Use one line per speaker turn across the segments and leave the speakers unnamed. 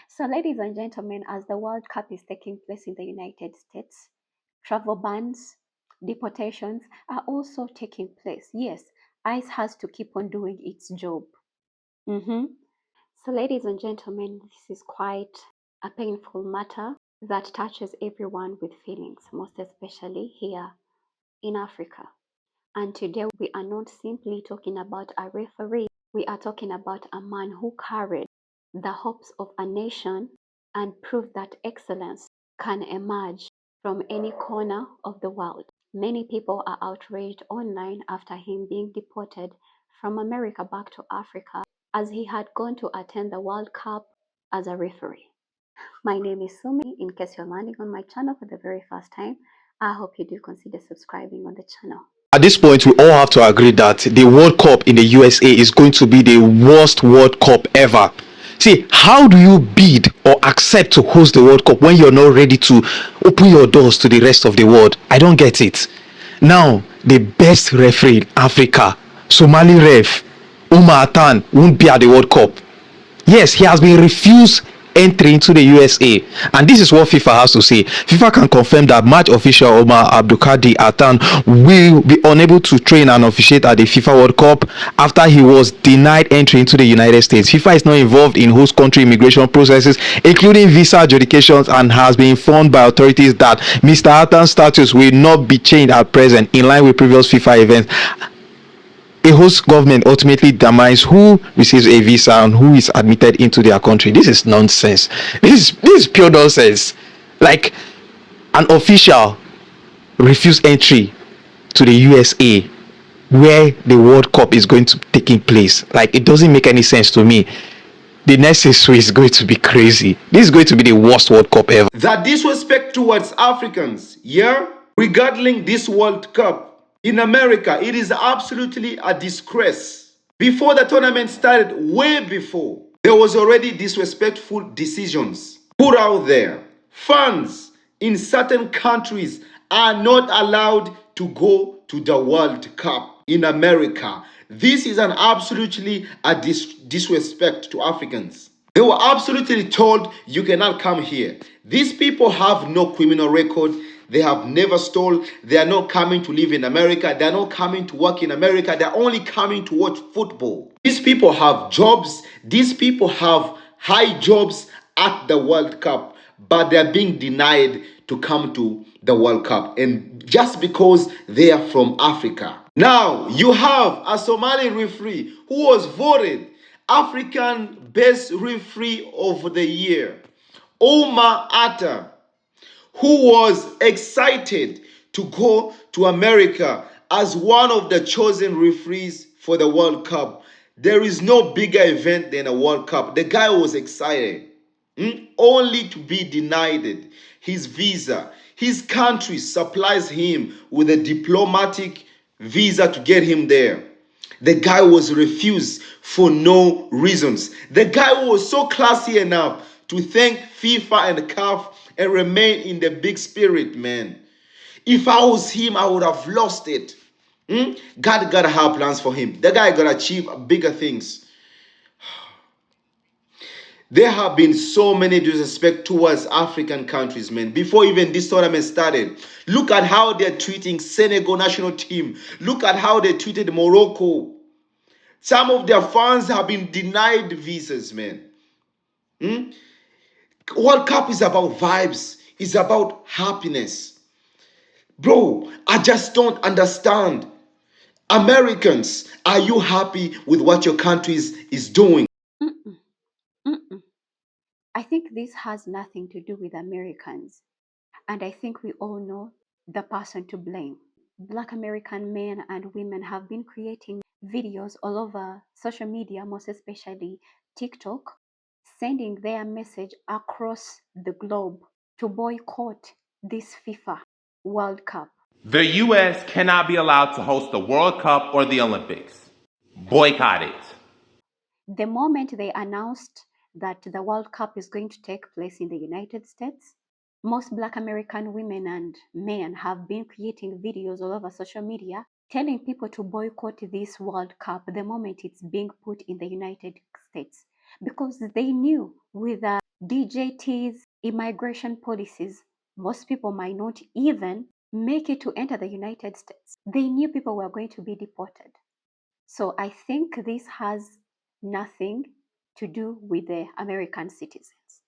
So, ladies and gentlemen, as the World Cup is taking place in the United States, travel bans, deportations are also taking place. Yes, ICE has to keep on doing its job. Mhm. So, ladies and gentlemen, this is quite a painful matter that touches everyone with feelings, most especially here in Africa. And today we are not simply talking about a referee, we are talking about a man who carried the hopes of a nation and proved that excellence can emerge from any corner of the world. Many people are outraged online after him being deported from America back to Africa as he had gone to attend the World Cup as a referee. My name is Sumi. In case you're landing on my channel for the very first time, I hope you do consider subscribing on the channel.
At this point, we all have to agree that the World Cup in the USA is going to be the worst World Cup ever. See, how do you bid or accept to host the World Cup when you're not ready to open your doors to the rest of the world? I don't get it. Now, the best referee in Africa, Somali ref, Omar Abdulkadir, won't be at the World Cup. Yes, he has been refused entry into the USA, and this is what FIFA has to say. FIFA can confirm that match official Omar Abdulkadir Atan will be unable to train and officiate at the FIFA World Cup after he was denied entry into the United States. FIFA is not involved in host country immigration processes, including visa adjudications, and has been informed by authorities that Mr. Atan's status will not be changed at present, in line with previous FIFA events. A host government ultimately determines who receives a visa and who is admitted into their country. This is nonsense. This is pure nonsense. Like, an official refused entry to the USA where the World Cup is going to taking place. Like, it doesn't make any sense to me. The next history is going to be crazy. This is going to be the worst World Cup ever.
The disrespect towards Africans, yeah, regarding this World Cup in America, it is absolutely a disgrace. Before the tournament started, way before, there was already disrespectful decisions put out there. Fans in certain countries are not allowed to go to the World Cup in America. This is an absolutely a disrespect to Africans. They were absolutely told you cannot come here. These people have no criminal record. They have never stole. They are not coming to live in America. They are not coming to work in America. They are only coming to watch football. These people have jobs. These people have high jobs at the World Cup, but they are being denied to come to the World Cup, and just because they are from Africa. Now you have a Somali referee who was voted African Best Referee of the Year, Omar Abdulkadir, who was excited to go to America as one of the chosen referees for the World Cup. There is no bigger event than a World Cup. The guy was excited, only to be denied his visa. His country supplies him with a diplomatic visa to get him there. The guy was refused for no reasons. The guy was so classy enough to thank FIFA and CAF and remain in the big spirit, man. If I was him, I would have lost it. God gotta have plans for him. The guy gotta achieve bigger things. There have been so many disrespect towards African countries, man. Before even this tournament started, look at how they're treating Senegal national team. Look at how they treated Morocco. Some of their fans have been denied visas, man. World Cup is about vibes. It's about happiness. Bro, I just don't understand. Americans, are you happy with what your country is doing?
Mm-mm, mm-mm. I think this has nothing to do with Americans. And I think we all know the person to blame. Black American men and women have been creating videos all over social media, most especially TikTok, sending their message across the globe to boycott this FIFA World Cup.
The U.S. cannot be allowed to host the World Cup or the Olympics. Boycott it.
The moment they announced that the World Cup is going to take place in the United States, most Black American women and men have been creating videos all over social media telling people to boycott this World Cup the moment it's being put in the United States, because they knew with the DJT's immigration policies, most people might not even make it to enter the United States. They knew people were going to be deported. So I think this has nothing to do with the American citizens.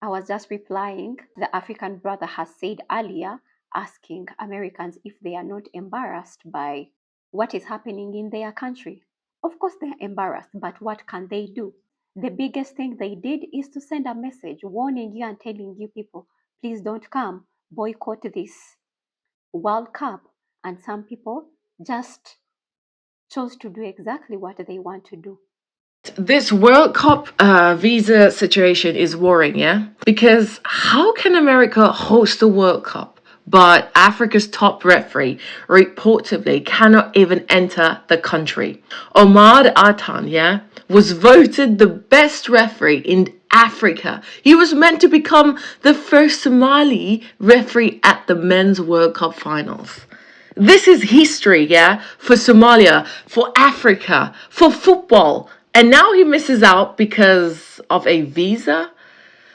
I was just replying, the African brother has said earlier, asking Americans if they are not embarrassed by what is happening in their country. Of course, they are embarrassed, but what can they do? The biggest thing they did is to send a message warning you and telling you people, please don't come, boycott this World Cup. And some people just chose to do exactly what they want to do.
This World Cup visa situation is worrying, yeah? Because how can America host the World Cup, but Africa's top referee reportedly cannot even enter the country? Omar Abdulkadir, yeah, was voted the best referee in Africa. He was meant to become the first Somali referee at the Men's World Cup finals. This is history, yeah, for Somalia, for Africa, for football. And now he misses out because of a visa?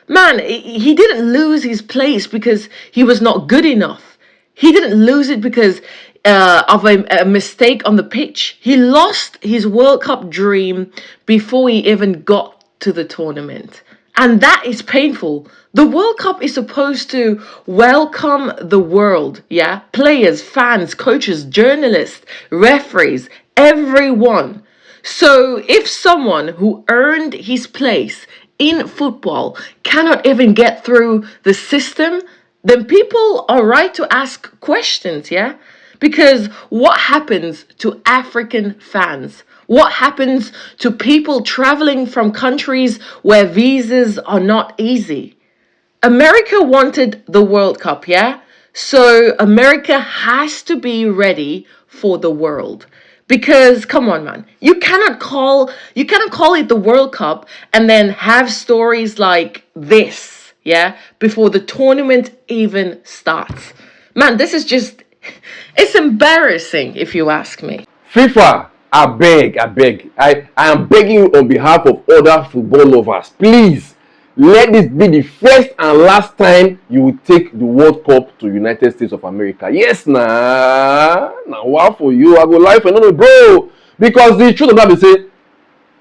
Man, he didn't lose his place because he was not good enough. He didn't lose it because of a mistake on the pitch. He lost his World Cup dream before he even got to the tournament. And that is painful. The World Cup is supposed to welcome the world, yeah? Players, fans, coaches, journalists, referees, everyone. So if someone who earned his place in football cannot even get through the system, then people are right to ask questions, yeah? Because what happens to African fans? What happens to people traveling from countries where visas are not easy? America wanted the World Cup, yeah? So America has to be ready for the world. Because come on, man, you cannot call it the World Cup and then have stories like this, yeah, before the tournament even starts. Man, this is just it's embarrassing if you ask me.
FIFA, I beg. I am begging you on behalf of other football lovers. Please, let this be the first and last time you will take the World Cup to United States of America. Yes, nah. Now, wow for you. I go live for no, bro. Because the truth of that is say,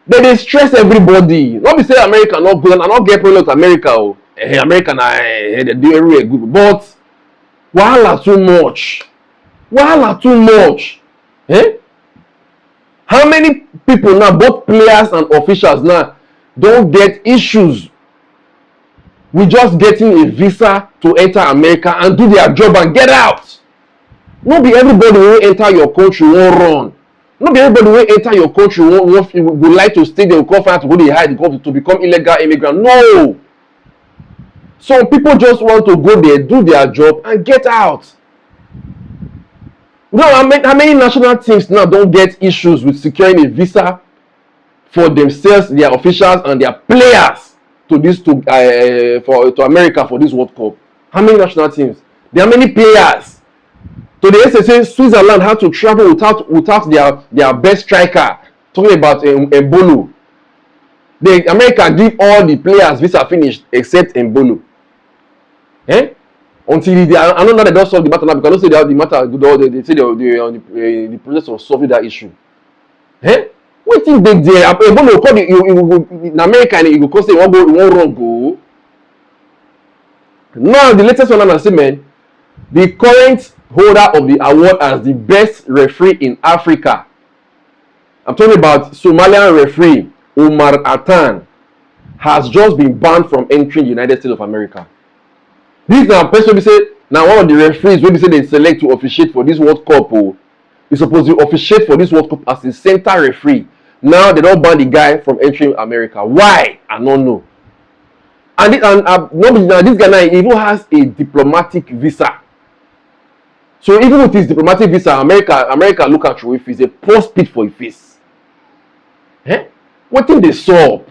they stress everybody. Not be say America not good, and I not get problem with America. Oh. America, they do everywhere good. But, wahala too much. Wahala too much. Eh? How many people now, both players and officials now, don't get issues with just getting a visa to enter America and do their job and get out? Not be everybody will enter your country won't run. Not be everybody will enter your country would like to stay there, will come to go to hide to become illegal immigrant. No. Some people just want to go there, do their job and get out. You know how many national teams now don't get issues with securing a visa for themselves, their officials, and their players to America for this World Cup? How many national teams? There are many players. To the SSA, Switzerland had to travel without their best striker. Talking about Mbolo. America give all the players visa finished except Mbolo. Eh? Until I know that they don't solve the matter now because they say the matter. They say they are in the process of solving that issue. Eh? Wetin dey there? Ebola come in America and you go come say you wan run go. Now the latest one I say, man, the current holder of the award as the best referee in Africa. I'm talking about Somalian referee Omar Abdulkadir has just been banned from entering the United States of America. This na person wey be say na one of the referees wey be say they select to officiate for this World Cup. Oh, he's supposed to officiate for this World Cup as a center referee. Now they don't ban the guy from entering America. Why? I don't know. And this guy now even has a diplomatic visa. So even with his diplomatic visa, America look at you if it's a poor speed for his face. Eh? What thing they solve?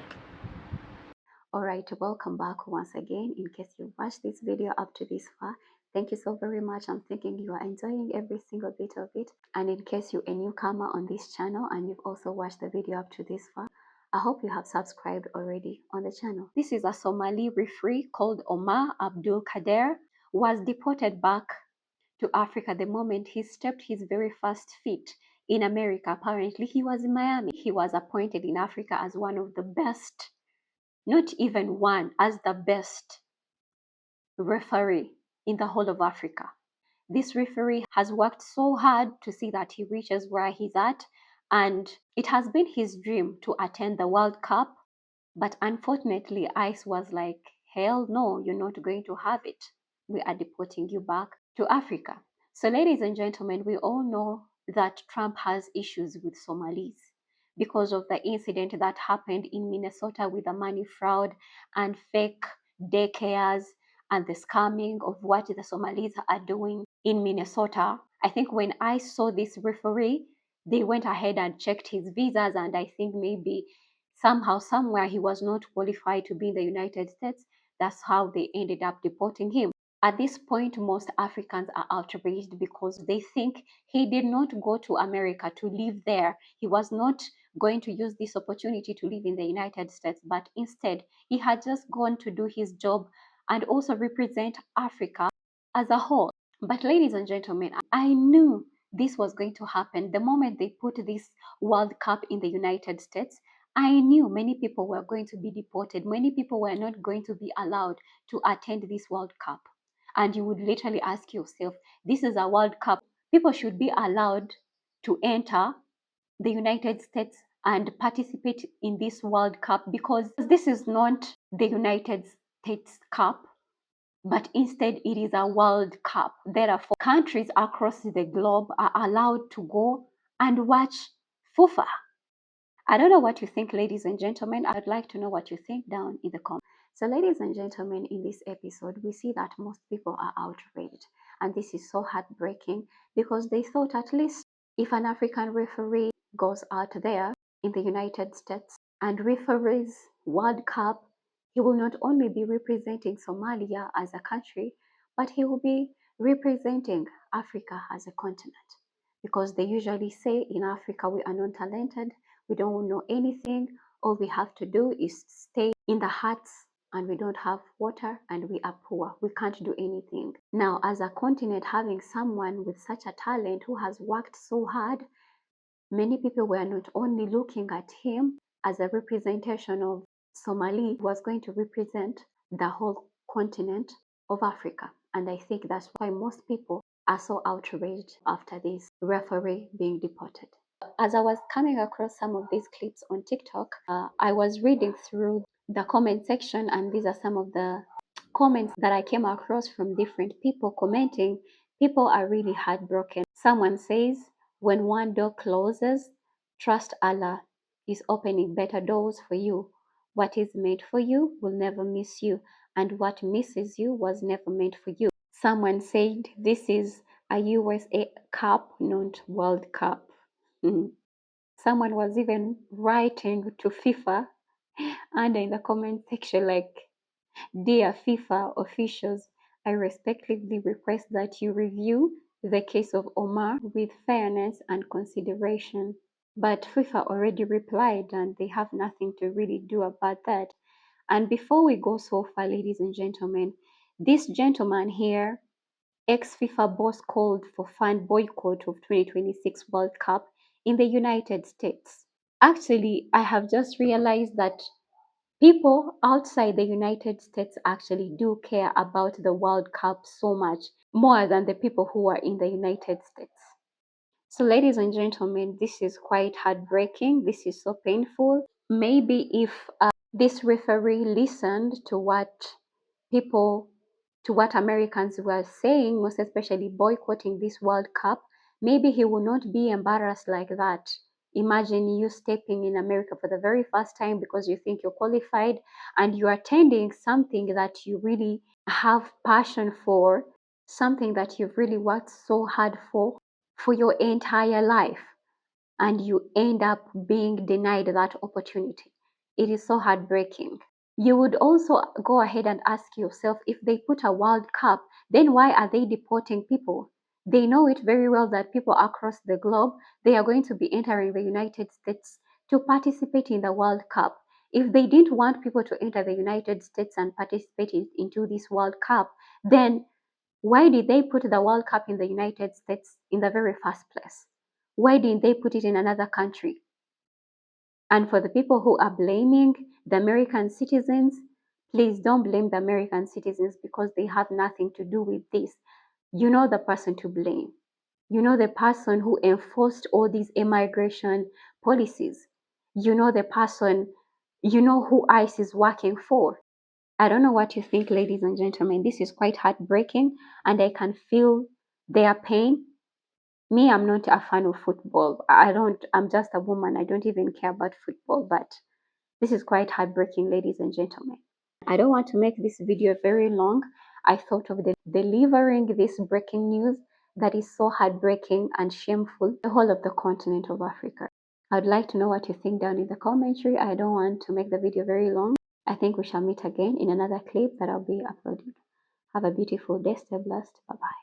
Alright, welcome back once again. In case you watched this video up to this far, thank you so very much. I'm thinking you are enjoying every single bit of it. And in case you're a newcomer on this channel and you've also watched the video up to this far, I hope you have subscribed already on the channel. This is a Somali referee called Omar Abdulkadir, was deported back to Africa the moment he stepped his very first feet in America. Apparently, he was in Miami. He was appointed in Africa as one of the best, not even one, as the best referee in the whole of Africa. This referee has worked so hard to see that he reaches where he's at, and it has been his dream to attend the World Cup. But unfortunately, ICE was like, hell no, you're not going to have it. We are deporting you back to Africa. So, ladies and gentlemen, we all know that Trump has issues with Somalis because of the incident that happened in Minnesota with the money fraud and fake daycares and the scamming of what the Somalis are doing in Minnesota. I think when I saw this referee, they went ahead and checked his visas, and I think maybe somehow, somewhere, he was not qualified to be in the United States. That's how they ended up deporting him. At this point, most Africans are outraged because they think he did not go to America to live there. He was not going to use this opportunity to live in the United States, but instead, he had just gone to do his job and also represent Africa as a whole. But ladies and gentlemen, I knew this was going to happen the moment they put this World Cup in the United States. I knew many people were going to be deported. Many people were not going to be allowed to attend this World Cup. And you would literally ask yourself, this is a World Cup. People should be allowed to enter the United States and participate in this World Cup, because this is not the United States Cup, but instead it is a World Cup. Therefore, countries across the globe are allowed to go and watch FIFA. I don't know what you think, ladies and gentlemen. I'd like to know what you think down in the comments. So, ladies and gentlemen, in this episode, we see that most people are outraged. And this is so heartbreaking because they thought at least if an African referee goes out there in the United States and referees World Cup, he will not only be representing Somalia as a country, but he will be representing Africa as a continent. Because they usually say in Africa, we are not talented, we don't know anything. All we have to do is stay in the huts, and we don't have water, and we are poor. We can't do anything. Now, as a continent, having someone with such a talent who has worked so hard, many people were not only looking at him as a representation of Somali, he was going to represent the whole continent of Africa. And I think that's why most people are so outraged after this referee being deported. As I was coming across some of these clips on TikTok, I was reading through the comment section, and these are some of the comments that I came across from different people commenting. People are really heartbroken. Someone says, when one door closes, trust Allah is opening better doors for you. What is made for you will never miss you, and what misses you was never meant for you. Someone said, this is a USA Cup, not World Cup. Someone was even writing to FIFA and in the comment section like, dear FIFA officials, I respectfully request that you review the case of Omar with fairness and consideration. But FIFA already replied, and they have nothing to really do about that. And before we go so far, ladies and gentlemen, this gentleman here, ex-FIFA boss, called for fan boycott of 2026 World Cup in the United States. Actually, I have just realized that people outside the United States actually do care about the World Cup so much, more than the people who are in the United States. So, ladies and gentlemen, this is quite heartbreaking. This is so painful. Maybe if this referee listened to what people, to what Americans were saying, most especially boycotting this World Cup, maybe he will not be embarrassed like that. Imagine you stepping in America for the very first time because you think you're qualified, and you're attending something that you really have passion for, something that you've really worked so hard for your entire life, and you end up being denied that opportunity. It is so heartbreaking. You would also go ahead and ask yourself, if they put a World Cup, then why are they deporting people? They know it very well that people across the globe, they are going to be entering the United States to participate in the World Cup. If they didn't want people to enter the United States and participate into this World Cup, then why did they put the World Cup in the United States in the very first place? Why didn't they put it in another country? And for the people who are blaming the American citizens, please don't blame the American citizens because they have nothing to do with this. You know the person to blame. You know the person who enforced all these immigration policies. You know the person, you know who ICE is working for. I don't know what you think, ladies and gentlemen. This is quite heartbreaking and I can feel their pain. Me, I'm not a fan of football. I'm just a woman. I don't even care about football, but this is quite heartbreaking, ladies and gentlemen. I don't want to make this video very long. I thought of delivering this breaking news that is so heartbreaking and shameful the whole of the continent of Africa. I'd like to know what you think down in the commentary. I don't want to make the video very long. I think we shall meet again in another clip that I'll be uploading. Have a beautiful day. Stay blessed. Bye-bye.